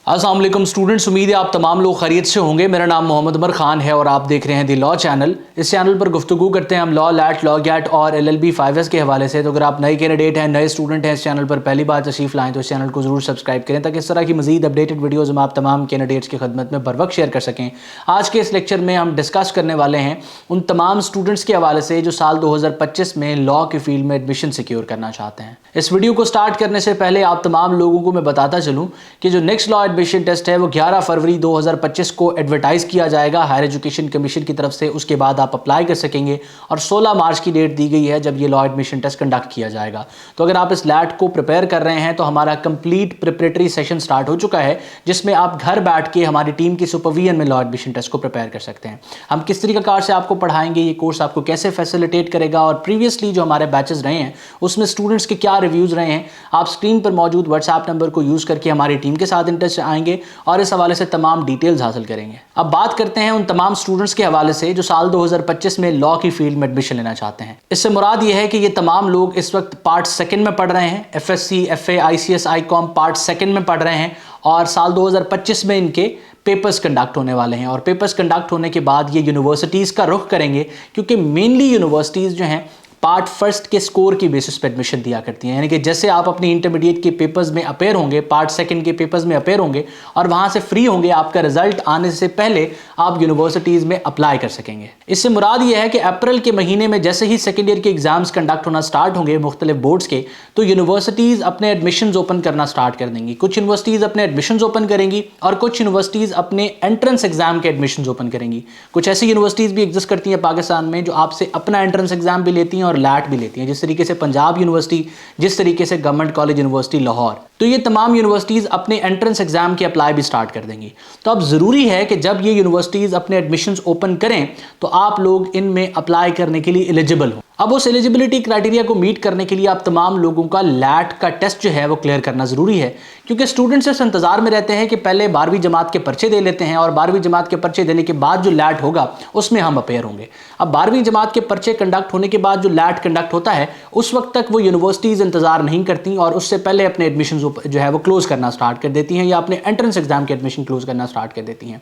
अस्सलाम वालेकुम स्टूडेंट्स, उम्मीद है आप तमाम लोग खैरियत से होंगे। मेरा नाम मोहम्मद उमर खान है और आप देख रहे हैं दी लॉ चैनल। इस चैनल पर गुफ्तगू करते हैं हम लॉ, लैट, लॉ गैट और LLB 5S के हवाले से। तो अगर आप नए कैंडिडेट हैं, नए स्टूडेंट हैं, इस चैनल पर पहली बार तशरीफ़ लाएँ तो इस चैनल को ज़रूर सब्सक्राइब करें ताकि इस तरह की मज़ीद अपडेटेड वीडियोज़ हम आप तमाम कैंडिडेट्स की खदमत में बर वक्त शेयर कर सकें। आज के इस लेक्चर में हम डिस्कस करने वाले हैं उन तमाम स्टूडेंट्स के हवाले से जो साल 2025 में लॉ की फील्ड में एडमिशन सिक्योर करना चाहते हैं। इस वीडियो को स्टार्ट करने से पहले आप तमाम लोगों को मैं बताता चलूँ कि जो नेक्स्ट लॉ एडमिशन टेस्ट है वो 11 फरवरी 2025 को एडवर्टाइज किया जाएगा हायर एजुकेशन कमीशन की तरफ से। उसके बाद आप अप्लाई कर सकेंगे और 16 मार्च की डेट दी गई है जब ये लॉ एडमिशन टेस्ट कंडक्ट किया जाएगा। तो अगर आप इस लैट को प्रिपेयर कर रहे हैं तो हमारा कंप्लीट प्रिपरेटरी सेशन स्टार्ट हो चुका है जिसमें आप घर बैठ के हमारी टीम की सुपरविजन में लॉ एडमिशन टेस्ट को प्रिपेयर कर सकते हैं। हम किस तरीक़ाकार से आपको पढ़ाएंगे, ये कोर्स आपको कैसे फैसिलिटेट करेगा और प्रीवियसली जो हमारे बैचेस रहे हैं उसमें स्टूडेंट्स के क्या रिव्यूज़ रहे हैं, आप स्क्रीन पर मौजूद व्हाट्सएप नंबर को यूज़ करके हमारी टीम के साथ इन टच आएंगे और इस हवाले से तमाम डिटेल्स हासिल करेंगे। अब बात करते हैं उन तमाम स्टूडेंट्स के हवाले से जो साल 2025 में लॉ की फील्ड में एडमिशन लेना चाहते हैं। इससे मुराद ये है कि ये तमाम लोग इस वक्त पार्ट सेकंड में पढ़ रहे हैं, FSC, FA, ICS, ICOM part second में पढ़ रहे हैं और साल 2025 में इनके पेपर्स कंडक्ट होने वाले हैं। और पेपर्स कंडक्ट होने के बाद ये यूनिवर्सिटीज़ का रुख करेंगे क्योंकि मेनली यूनिवर्सिटीज़ जो हैं पार्ट फर्स्ट के स्कोर की बेसिस पे एडमिशन दिया करती हैं। यानी कि जैसे आप अपनी इंटरमीडिएट के पेपर्स में अपेयर होंगे, पार्ट सेकंड के पेपर्स में अपेयर होंगे और वहां से फ्री होंगे, आपका रिजल्ट आने से पहले आप यूनिवर्सिटीज़ में अप्लाई कर सकेंगे। इससे मुराद ये है कि अप्रैल के महीने में जैसे ही सेकेंड ईयर के एग्जाम्स कंडक्ट होना स्टार्ट होंगे मुख्तलिफ बोर्ड्स के, तो यूनिवर्सिटीज़ अपने एडमिशन ओपन करना स्टार्ट कर देंगी। कुछ यूनिवर्सिटीज़ अपने एडमिशन ओपन करेंगी और कुछ यूनिवर्सिटीज़ अपने एंट्रेंस एग्जाम के एडमिशन ओपन करेंगी। कुछ ऐसी यूनिवर्सिटीज़ भी एग्जिस्ट करती हैं पाकिस्तान में जो आपसे अपना एंट्रेंस एग्जाम भी लेती हैं और लैट भी लेती हैं, जिस तरीके से पंजाब यूनिवर्सिटी, जिस तरीके से गवर्नमेंट कॉलेज यूनिवर्सिटी लाहौर। तो ये तमाम यूनिवर्सिटीज़ अपने एंट्रेंस एग्जाम की अप्लाई भी स्टार्ट कर देंगी। तो अब ज़रूरी है कि जब ये यूनिवर्सिटीज़ अपने एडमिशन्स ओपन करें तो आप लोग इनमें अप्लाई करने के लिए एलिजिबल हो। अब उस एलिजिबिलिटी क्राइटेरिया को मीट करने के लिए आप तमाम लोगों का लैट का टेस्ट जो है वो क्लियर करना ज़रूरी है, क्योंकि स्टूडेंट्स इस इंतज़ार में रहते हैं कि पहले 12वीं जमात के पर्चे दे लेते हैं और 12वीं जमात के पर्चे देने के बाद जो लैट होगा उसमें हम अपेयर होंगे। अब 12वीं जमात के पर्चे कंडक्ट होने के बाद जो लैट कंडक्ट होता है उस वक्त तक वो यूनिवर्सिटीज़ इंतज़ार नहीं करती और उससे पहले अपने एडमिशन जो है वो क्लोज़ करना स्टार्ट कर देती हैं या अपने एंट्रेंस एग्जाम के एडमिशन क्लोज़ करना स्टार्ट कर देती हैं।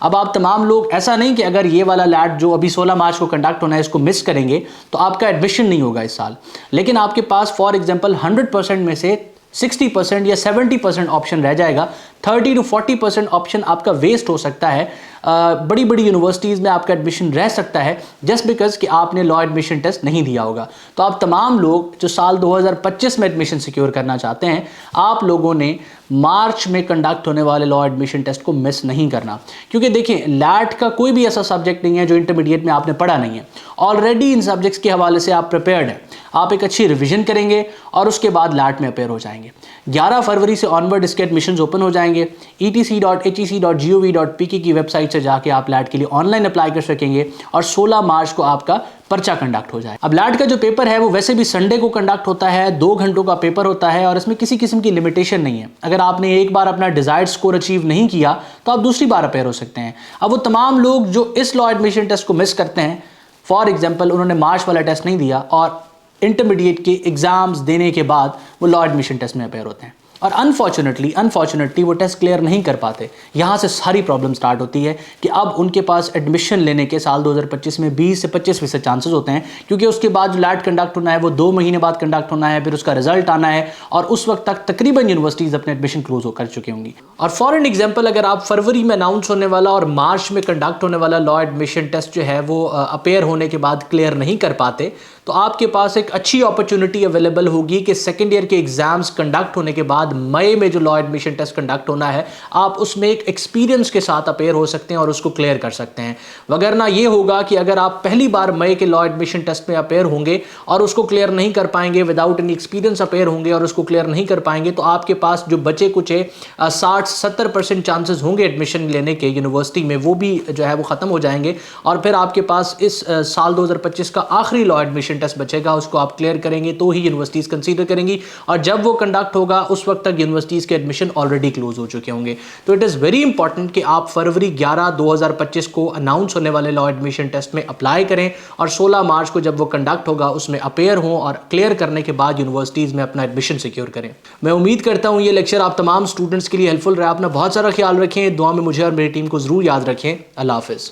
अब आप तमाम लोग ऐसा नहीं कि अगर ये वाला लैट जो अभी 16 मार्च को कंडक्ट होना है इसको मिस करेंगे तो आपका एडमिशन नहीं होगा इस साल, लेकिन आपके पास फॉर एग्जांपल 100% में से 60% या 70% ऑप्शन रह जाएगा। 30 to 40% ऑप्शन आपका वेस्ट हो सकता है। बड़ी बड़ी यूनिवर्सिटीज़ में आपका एडमिशन रह सकता है जस्ट बिकॉज कि आपने लॉ एडमिशन टेस्ट नहीं दिया होगा। तो आप तमाम लोग जो साल 2025 में एडमिशन सिक्योर करना चाहते हैं, आप लोगों ने मार्च में कंडक्ट होने वाले लॉ एडमिशन टेस्ट को मिस नहीं करना, क्योंकि देखिए लैट का कोई भी ऐसा सब्जेक्ट नहीं है जो इंटरमीडिएट में आपने पढ़ा नहीं है। ऑलरेडी इन सब्जेक्ट्स के हवाले से आप प्रिपेयर्ड हैं, आप एक अच्छी रिवीजन करेंगे और उसके बाद लैट में अपेयर हो जाएंगे। 11 फरवरी से ऑनवर्ड इसके एडमिशन्स ओपन हो जाएंगे। etc.hec.gov.pk की वेबसाइट से जाके आप लैट के लिए ऑनलाइन अप्लाई कर सकेंगे और 16 मार्च को आपका पर्चा कंडक्ट हो जाए। अब लैट का जो पेपर है वो वैसे भी संडे को कंडक्ट होता है, 2 घंटों का पेपर होता है और इसमें किसी किस्म की लिमिटेशन नहीं है। अगर आपने एक बार अपना डिजायर्ड स्कोर अचीव नहीं किया तो आप दूसरी बार अपेयर हो सकते हैं। अब वो तमाम लोग जो इस लॉ एडमिशन टेस्ट को मिस करते हैं, फॉर एग्जाम्पल उन्होंने मार्च वाला टेस्ट नहीं दिया और इंटरमीडिएट के एग्जाम्स देने के बाद वो लॉ एडमिशन टेस्ट में अपेयर होते हैं और अनफॉर्चुनेटली वो टेस्ट क्लियर नहीं कर पाते। यहाँ से सारी प्रॉब्लम स्टार्ट होती है कि अब उनके पास एडमिशन लेने के साल 2025 में 20 से 25% चांसेस होते हैं, क्योंकि उसके बाद जो लैट कंडक्ट होना है वो 2 महीने बाद कंडक्ट होना है, फिर उसका रिजल्ट आना है और उस वक्त तक तकरीबन यूनिवर्सिटीज़ अपने एडमिशन क्लोज कर चुकी होंगी। और फॉर एन एग्जाम्पल, अगर आप फरवरी में अनाउंस होने वाला और मार्च में कंडक्ट होने वाला लॉ एडमिशन टेस्ट जो है वो अपेयर होने के बाद क्लियर नहीं कर पाते, तो आपके पास एक अच्छी अपॉर्चुनिटी अवेलेबल होगी कि सेकेंड ईयर के एग्जाम्स कंडक्ट होने के बाद मई में जो लॉ एडमिशन टेस्ट कंडक्ट होना है आप उसमें एक एक्सपीरियंस के साथ अपेयर हो सकते हैं और उसको क्लियर कर सकते हैं। वगरना ये होगा कि अगर आप पहली बार मई के लॉ एडमिशन टेस्ट में अपेयर होंगे और उसको क्लियर नहीं कर पाएंगे, विदाउट एनी एक्सपीरियंस अपेयर होंगे और उसको क्लियर नहीं कर पाएंगे, तो आपके पास जो बचे कुछ 60-70% चांसेस होंगे एडमिशन लेने के यूनिवर्सिटी में, वो भी जो है वो ख़त्म हो जाएंगे और फिर आपके पास इस साल 2025 का आखिरी लॉ एडमिशन टेस्ट बचेगा, उसको आप क्लियर करेंगे तो ही यूनिवर्सिटीज़ कंसीडर करेंगी और जब वो कंडक्ट होगा उस वक्त वक्त तक यूनिवर्सिटीज़ के एडमिशन ऑलरेडी क्लोज हो चुके होंगे। तो इट इज़ वेरी इंपॉर्टेंट कि आप फरवरी 11 2025 को अनाउंस होने वाले लॉ एडमिशन टेस्ट में अप्लाई करें और 16 मार्च को जब वो कंडक्ट होगा उसमें अपेयर हों और क्लियर करने के बाद यूनिवर्सिटीज़ में अपना एडमिशन सिक्योर करें। मैं उम्मीद करता हूँ ये लेक्चर आप तमाम स्टूडेंट्स के लिए हेल्पफुल रहा। अपना बहुत सारा ख्याल रखें, दुआ में मुझे और मेरी टीम को ज़रूर याद रखें। अल्लाह हाफ़िज़।